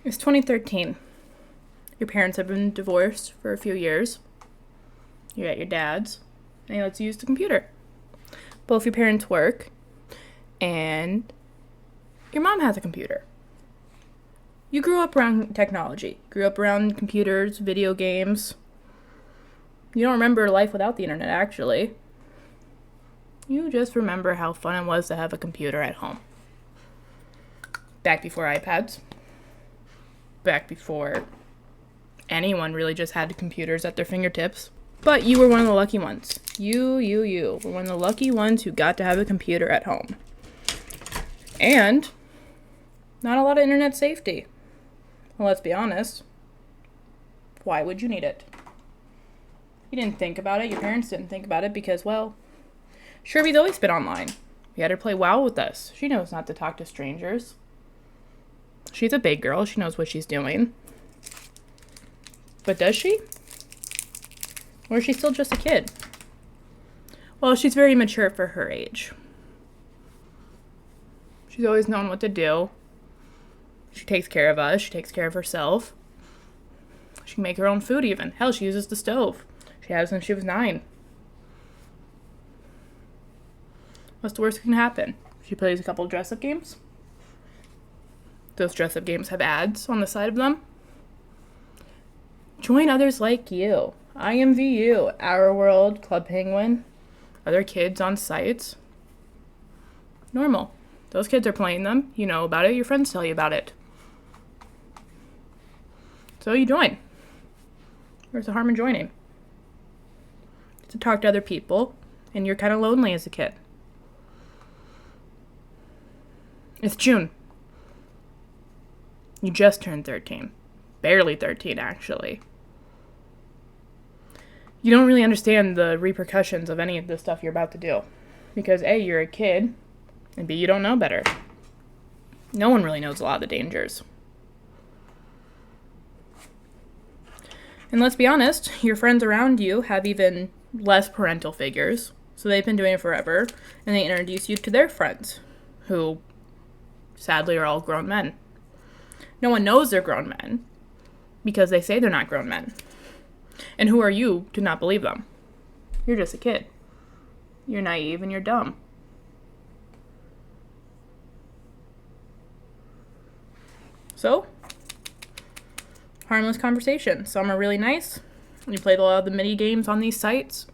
It's 2013. Your parents have been divorced for a few years. You're at your dad's, and he lets you use the computer. Both your parents work, and your mom has a computer. You grew up around technology. Grew up around computers, video games. You don't remember life without the internet, actually. You just remember how fun it was to have a computer at home. Back before iPads. Back before anyone really just had computers at their fingertips. But you were one of the lucky ones. You were one of the lucky ones who got to have a computer at home. And not a lot of internet safety. Well, let's be honest. Why would you need it? You didn't think about it. Your parents didn't think about it because, well, Sherby's always been online. We had her play WoW with us. She knows not to talk to strangers. She's a big girl. She knows what she's doing. But does she? Or is she still just a kid? Well, she's very mature for her age. She's always known what to do. She takes care of us. She takes care of herself. She can make her own food even. Hell, she uses the stove. She has since she was 9. What's the worst that can happen? She plays a couple of dress-up games. Those dress-up games have ads on the side of them. Join others like you. IMVU, Our World, Club Penguin, other kids on sites. Normal. Those kids are playing them. You know about it. Your friends tell you about it. So you join. Where's the harm in joining? To talk to other people, and you're kind of lonely as a kid. It's June. You just turned 13. Barely 13, actually. You don't really understand the repercussions of any of this stuff you're about to do. Because A, you're a kid, and B, you don't know better. No one really knows a lot of the dangers. And let's be honest, your friends around you have even less parental figures, so they've been doing it forever, and they introduce you to their friends, who sadly are all grown men. No one knows they're grown men, because they say they're not grown men. And who are you to not believe them? You're just a kid. You're naive and you're dumb. So, harmless conversation. Some are really nice. You played a lot of the mini games on these sites.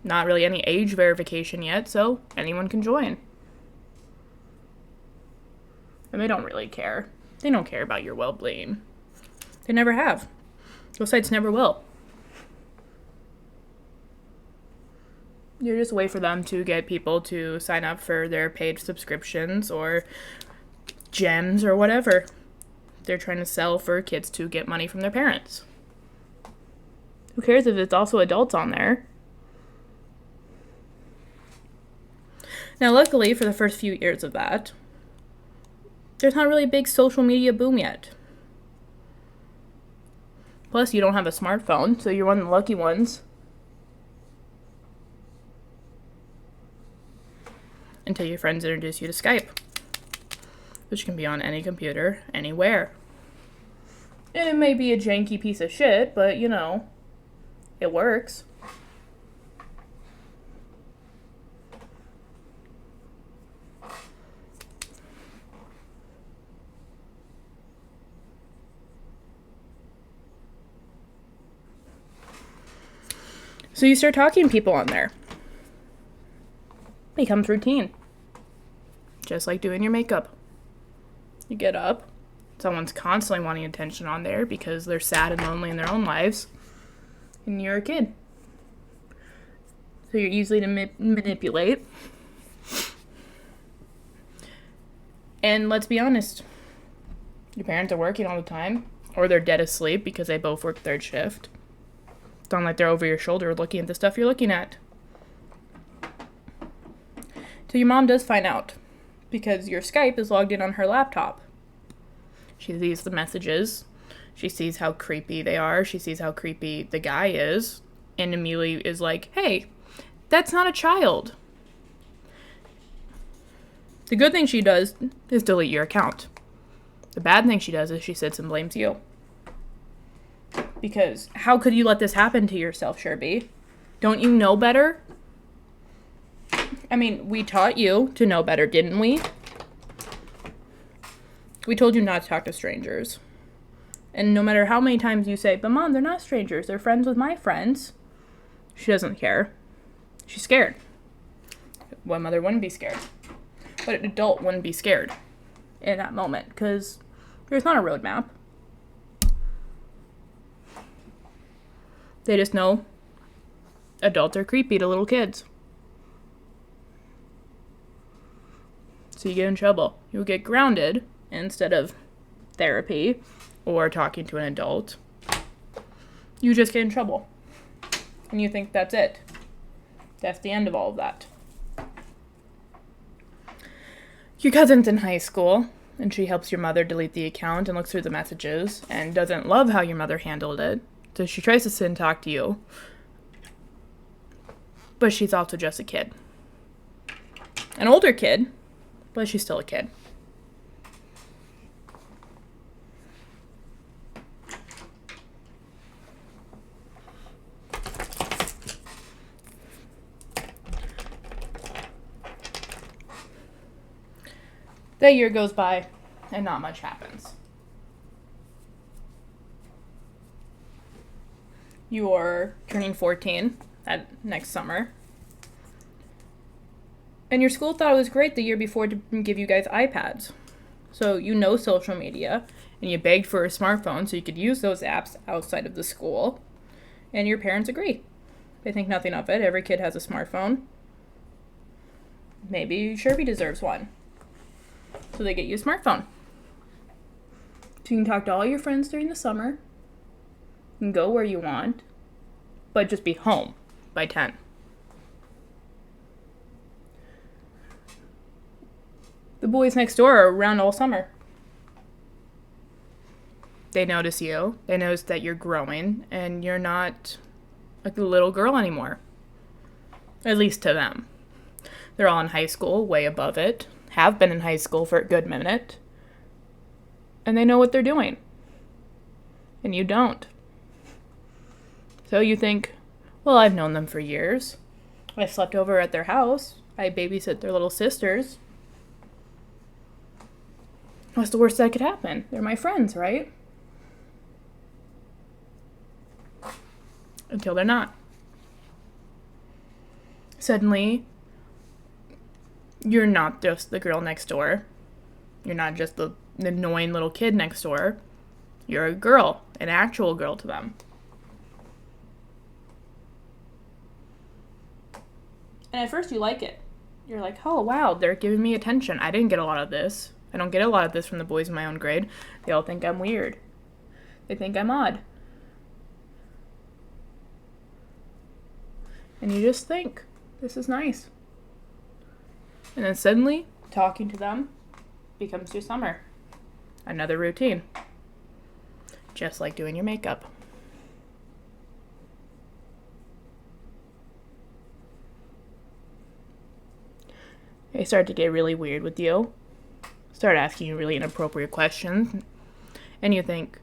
Not really any age verification yet, so anyone can join. And they don't really care. They don't care about your well-being. They never have. Those sites never will. You're just a way for them to get people to sign up for their paid subscriptions or gems or whatever they're trying to sell for kids to get money from their parents. Who cares if it's also adults on there? Now, luckily, for the first few years of that, there's not really a big social media boom yet. Plus, you don't have a smartphone, so you're one of the lucky ones. Until your friends introduce you to Skype, which can be on any computer, anywhere. And it may be a janky piece of shit, but, you know, it works. So you start talking to people on there. Becomes routine. Just like doing your makeup. You get up. Someone's constantly wanting attention on there because they're sad and lonely in their own lives. And you're a kid. So you're easy to manipulate. And let's be honest. Your parents are working all the time. Or they're dead asleep because they both work third shift. It's not like they're over your shoulder looking at the stuff you're looking at. So your mom does find out. Because your Skype is logged in on her laptop. She sees the messages. She sees how creepy they are. She sees how creepy the guy is. And immediately is like, hey, that's not a child. The good thing she does is delete your account. The bad thing she does is she sits and blames you. Because how could you let this happen to yourself, Sherby? Don't you know better? I mean, we taught you to know better, didn't we? We told you not to talk to strangers. And no matter how many times you say, but Mom, they're not strangers. They're friends with my friends. She doesn't care. She's scared. What mother wouldn't be scared? But an adult wouldn't be scared in that moment because there's not a roadmap. They just know adults are creepy to little kids. So you get in trouble. You'll get grounded instead of therapy or talking to an adult. You just get in trouble. And you think that's it. That's the end of all of that. Your cousin's in high school, and she helps your mother delete the account and looks through the messages and doesn't love how your mother handled it. So she tries to sit and talk to you. But she's also just a kid. An older kid, but she's still a kid. The year goes by, and not much happens. You're turning 14 that next summer. And your school thought it was great the year before to give you guys iPads. So you know social media, and you begged for a smartphone so you could use those apps outside of the school. And your parents agree. They think nothing of it. Every kid has a smartphone. Maybe Sherby deserves one. So they get you a smartphone. So you can talk to all your friends during the summer. You can go where you want. But just be home by 10. The boys next door are around all summer. They notice you. They notice that you're growing and you're not like a little girl anymore. At least to them. They're all in high school, way above it. Have been in high school for a good minute. And they know what they're doing. And you don't. So you think, well, I've known them for years. I slept over at their house. I babysit their little sisters. What's the worst that could happen? They're my friends, right? Until they're not. Suddenly, you're not just the girl next door. You're not just the annoying little kid next door. You're a girl, an actual girl to them. And at first you like it. You're like, oh wow, they're giving me attention. I didn't get a lot of this. I don't get a lot of this from the boys in my own grade. They all think I'm weird. They think I'm odd. And you just think, this is nice. And then suddenly, talking to them becomes your summer. Another routine. Just like doing your makeup. They start to get really weird with you. Start asking you really inappropriate questions. And you think,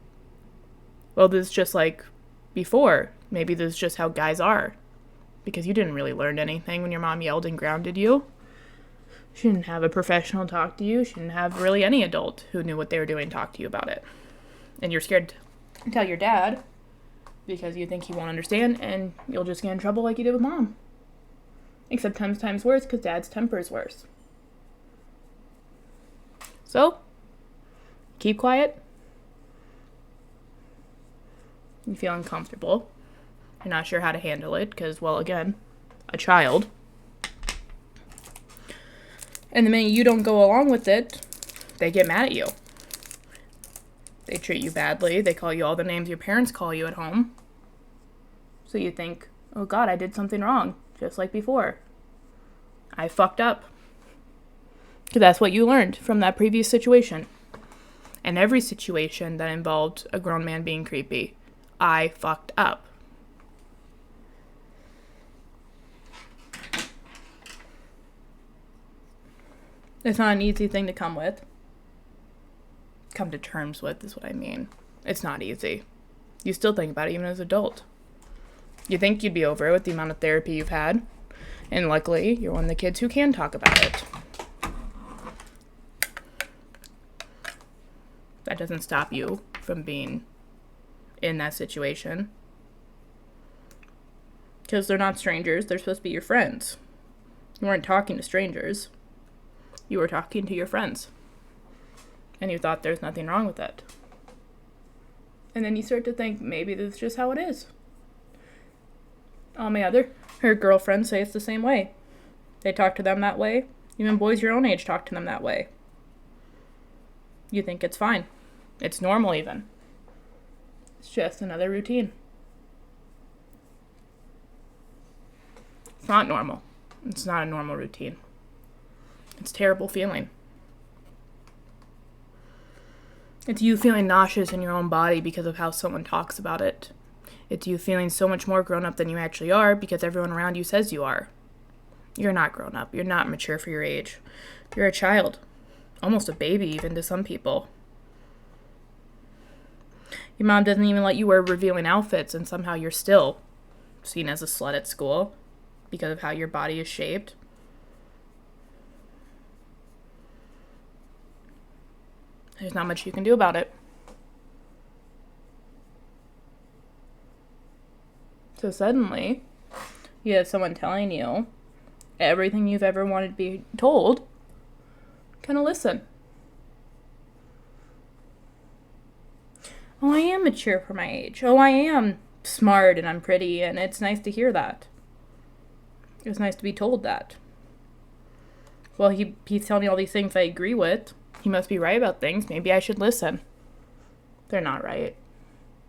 well, this is just like before. Maybe this is just how guys are. Because you didn't really learn anything when your mom yelled and grounded you. She didn't have a professional talk to you. She didn't have really any adult who knew what they were doing talk to you about it. And you're scared to tell your dad because you think he won't understand and you'll just get in trouble like you did with mom. Except times worse because dad's temper is worse. So, keep quiet. You feel uncomfortable. You're not sure how to handle it because, well, again, a child. And the minute you don't go along with it, they get mad at you. They treat you badly. They call you all the names your parents call you at home. So you think, oh God, I did something wrong, just like before. I fucked up. Because that's what you learned from that previous situation. And every situation that involved a grown man being creepy, I fucked up. It's not an easy thing to come come to terms with, is what I mean. It's not easy. You still think about it even as an adult. You think you'd be over it with the amount of therapy you've had. And luckily, you're one of the kids who can talk about it. That doesn't stop you from being in that situation. Because they're not strangers. They're supposed to be your friends. You weren't talking to strangers. You were talking to your friends. And you thought there's nothing wrong with it. And then you start to think, maybe this is just how it is. All her girlfriends say it's the same way. They talk to them that way. Even boys your own age talk to them that way. You think it's fine. It's normal even. It's just another routine. It's not normal. It's not a normal routine. It's a terrible feeling. It's you feeling nauseous in your own body because of how someone talks about it. It's you feeling so much more grown up than you actually are because everyone around you says you are. You're not grown up. You're not mature for your age. You're a child. Almost a baby even to some people. Your mom doesn't even let you wear revealing outfits and somehow you're still seen as a slut at school because of how your body is shaped. There's not much you can do about it. So suddenly, you have someone telling you everything you've ever wanted to be told. Kind of listen. Oh, I am mature for my age. Oh, I am smart and I'm pretty, and it's nice to hear that. It was nice to be told that. Well, he's telling me all these things I agree with. He must be right about things. Maybe I should listen. They're not right.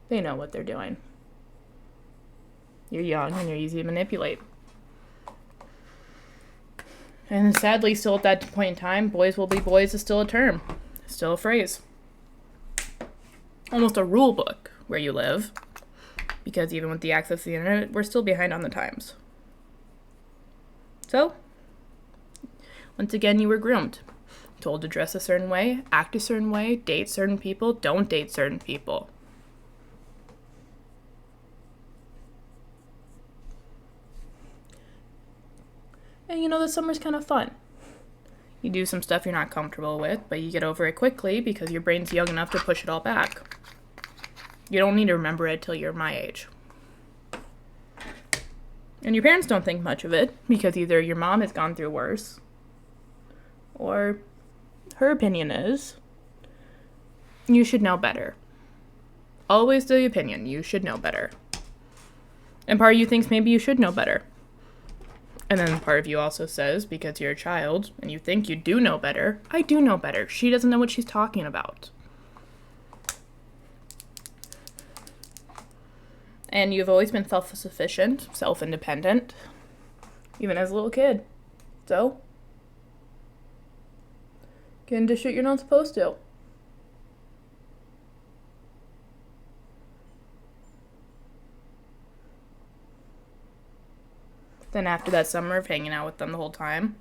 They know what they're doing. You're young and you're easy to manipulate. And sadly, still at that point in time, boys will be boys is still a term. Still a phrase. Almost a rule book where you live. Because even with the access to the internet, we're still behind on the times. So, once again, you were groomed. Told to dress a certain way, act a certain way, date certain people, don't date certain people. And the summer's kind of fun. You do some stuff you're not comfortable with, but you get over it quickly because your brain's young enough to push it all back. You don't need to remember it till you're my age. And your parents don't think much of it because either your mom has gone through worse or her opinion is, you should know better. Always the opinion, you should know better. And part of you thinks maybe you should know better. And then part of you also says, because you're a child and you think you do know better, I do know better. She doesn't know what she's talking about. And you've always been self-sufficient, self-independent, even as a little kid. So, get into shit you're not supposed to. Then after that summer of hanging out with them the whole time,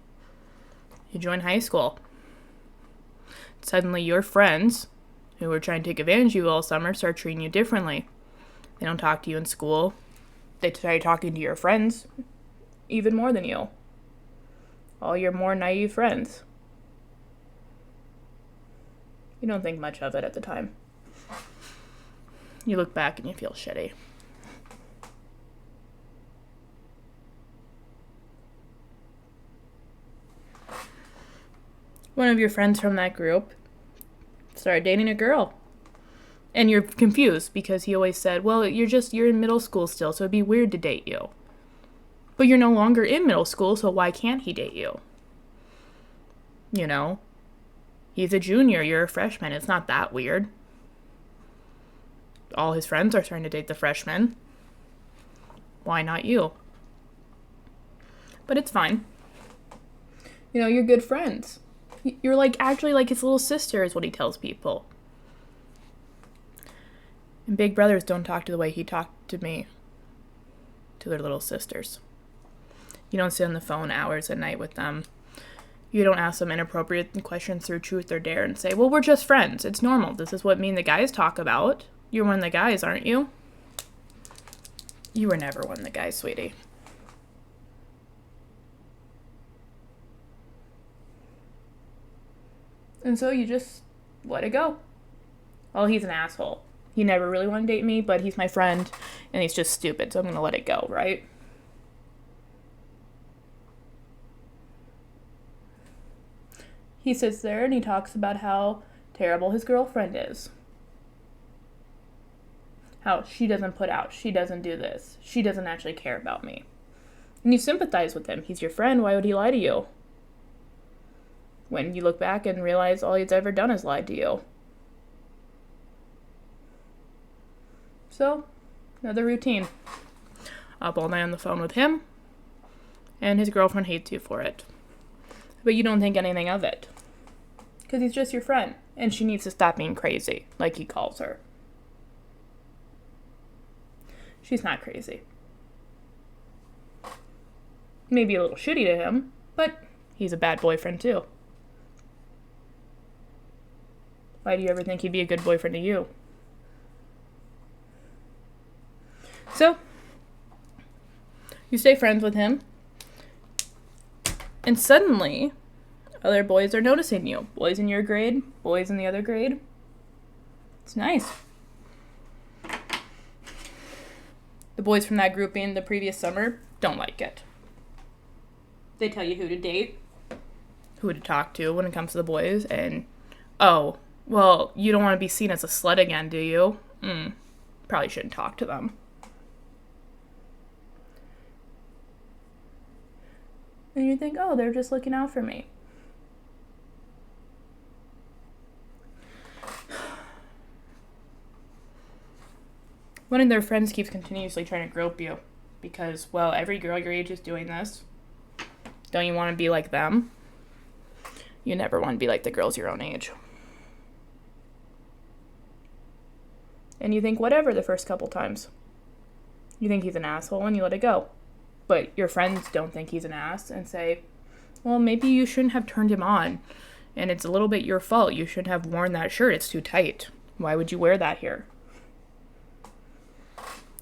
you join high school. Suddenly your friends, who were trying to take advantage of you all summer, start treating you differently. They don't talk to you in school. They start talking to your friends even more than you. All your more naive friends. You don't think much of it at the time. You look back and you feel shitty. One of your friends from that group started dating a girl. And you're confused because he always said, well, you're in middle school still, so it'd be weird to date you. But you're no longer in middle school, so why can't he date you? He's a junior, you're a freshman. It's not that weird. All his friends are starting to date the freshmen. Why not you? But it's fine. You're good friends. You're actually like his little sister is what he tells people. And big brothers don't talk to the way he talked to me, to their little sisters. You don't sit on the phone hours at night with them. You don't ask them inappropriate questions through truth or dare and say, well, we're just friends. It's normal. This is what me and the guys talk about. You're one of the guys, aren't you? You were never one of the guys, sweetie. And so you just let it go. Well, he's an asshole. He never really wanted to date me, but he's my friend, and he's just stupid, so I'm going to let it go, right? He sits there and he talks about how terrible his girlfriend is. How she doesn't put out, she doesn't do this, she doesn't actually care about me. And you sympathize with him. He's your friend, why would he lie to you? When you look back and realize all he's ever done is lied to you. So, another routine. Up all night on the phone with him, and his girlfriend hates you for it. But you don't think anything of it. Because he's just your friend, and she needs to stop being crazy, like he calls her. She's not crazy. Maybe a little shitty to him, but he's a bad boyfriend too. Why do you ever think he'd be a good boyfriend to you? So, you stay friends with him, and suddenly, other boys are noticing you. Boys in your grade, boys in the other grade. It's nice. The boys from that grouping the previous summer don't like it. They tell you who to date, who to talk to when it comes to the boys, and, oh, well, you don't want to be seen as a slut again, do you? Probably shouldn't talk to them. And you think, oh, they're just looking out for me. One of their friends keeps continuously trying to grope you because, well, every girl your age is doing this. Don't you want to be like them? You never want to be like the girls your own age. And you think whatever the first couple times. You think he's an asshole and you let it go. But your friends don't think he's an ass and say, well, maybe you shouldn't have turned him on. And it's a little bit your fault. You shouldn't have worn that shirt. It's too tight. Why would you wear that here?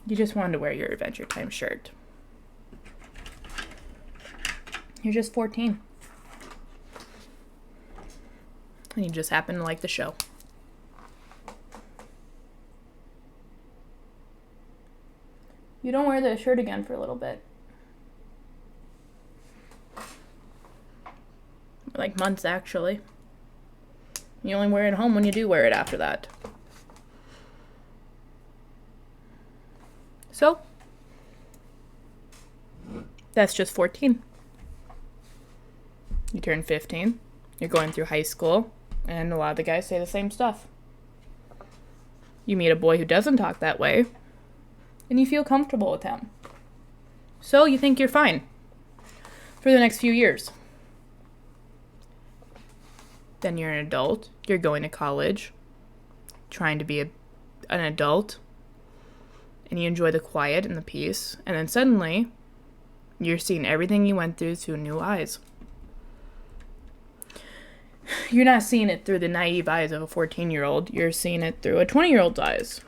You just wanted to wear your Adventure Time shirt. You're just 14. And you just happen to like the show. You don't wear the shirt again for a little bit. Like months, actually. You only wear it home when you do wear it after that. So, that's just 14. You turn 15. You're going through high school. And a lot of the guys say the same stuff. You meet a boy who doesn't talk that way. And you feel comfortable with him. So you think you're fine. For the next few years. Then you're an adult. You're going to college. Trying to be an adult. And you enjoy the quiet and the peace. And then suddenly, you're seeing everything you went through new eyes. You're not seeing it through the naive eyes of a 14-year-old. You're seeing it through a 20-year-old's eyes.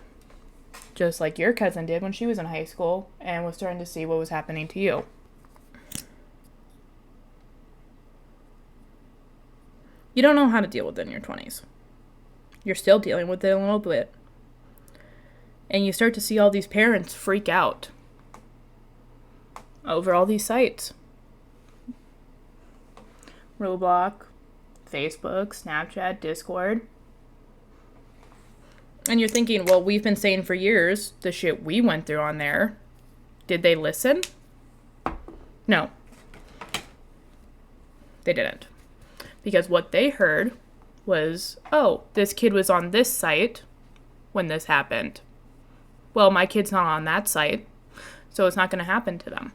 Just like your cousin did when she was in high school and was starting to see what was happening to you. You don't know how to deal with it in your 20s. You're still dealing with it a little bit. And you start to see all these parents freak out over all these sites. Roblox, Facebook, Snapchat, Discord. And you're thinking, well, we've been saying for years the shit we went through on there. Did they listen? No. They didn't. Because what they heard was, oh, this kid was on this site when this happened. Well, my kid's not on that site, so it's not going to happen to them.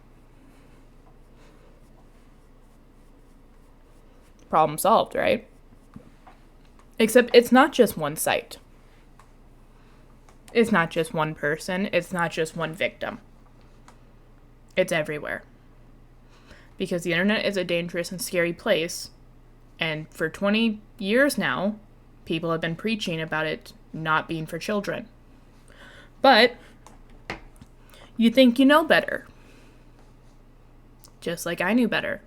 Problem solved, right? Except it's not just one site. It's not just one person. It's not just one victim. It's everywhere. Because the internet is a dangerous and scary place, And for 20 years now, people have been preaching about it not being for children. But you think you know better. Just like I knew better.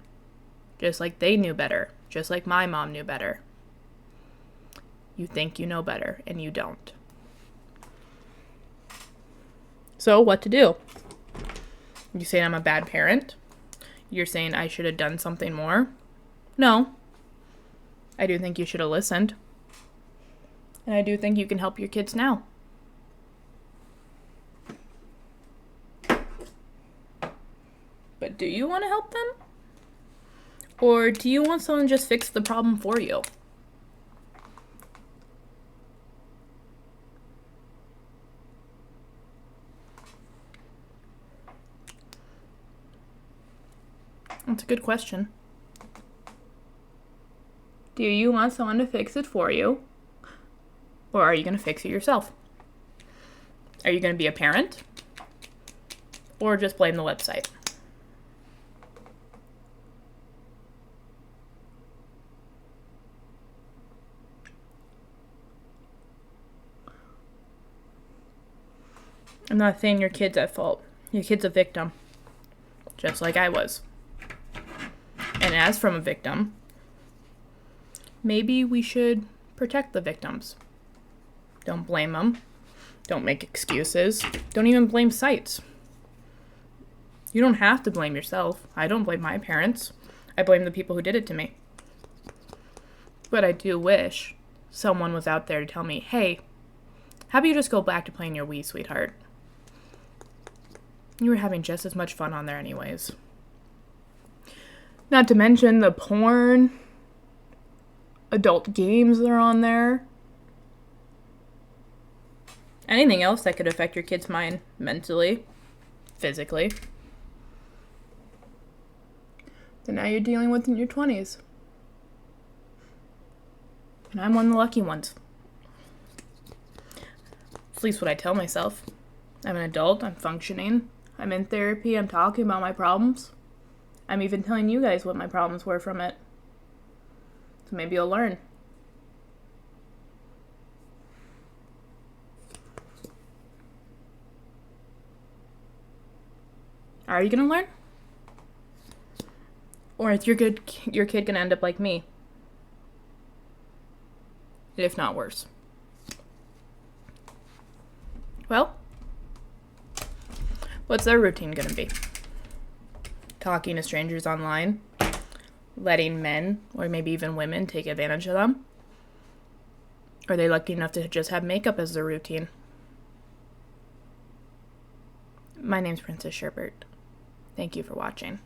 Just like they knew better. Just like my mom knew better. You think you know better, and you don't. So what to do? You saying I'm a bad parent? You're saying I should have done something more? No. I do think you should have listened. And I do think you can help your kids now. But do you want to help them? Or do you want someone to just fix the problem for you? That's a good question. Do you want someone to fix it for you? Or are you going to fix it yourself? Are you going to be a parent? Or just blame the website? I'm not saying your kid's at fault. Your kid's a victim. Just like I was. And as from a victim, maybe we should protect the victims. Don't blame them. Don't make excuses. Don't even blame sites. You don't have to blame yourself. I don't blame my parents. I blame the people who did it to me. But I do wish someone was out there to tell me, hey, how about you just go back to playing your Wii, sweetheart? You were having just as much fun on there anyways. Not to mention the porn, adult games that are on there. Anything else that could affect your kid's mind mentally, physically. That now you're dealing with in your 20s. And I'm one of the lucky ones. At least what I tell myself. I'm an adult, I'm functioning, I'm in therapy, I'm talking about my problems. I'm even telling you guys what my problems were from it. So maybe you'll learn. Are you going to learn? Or is your kid going to end up like me? If not worse. Well, what's their routine going to be? Talking to strangers online? Letting men, or maybe even women, take advantage of them? Are they lucky enough to just have makeup as their routine? My name's Princess Sherbert. Thank you for watching.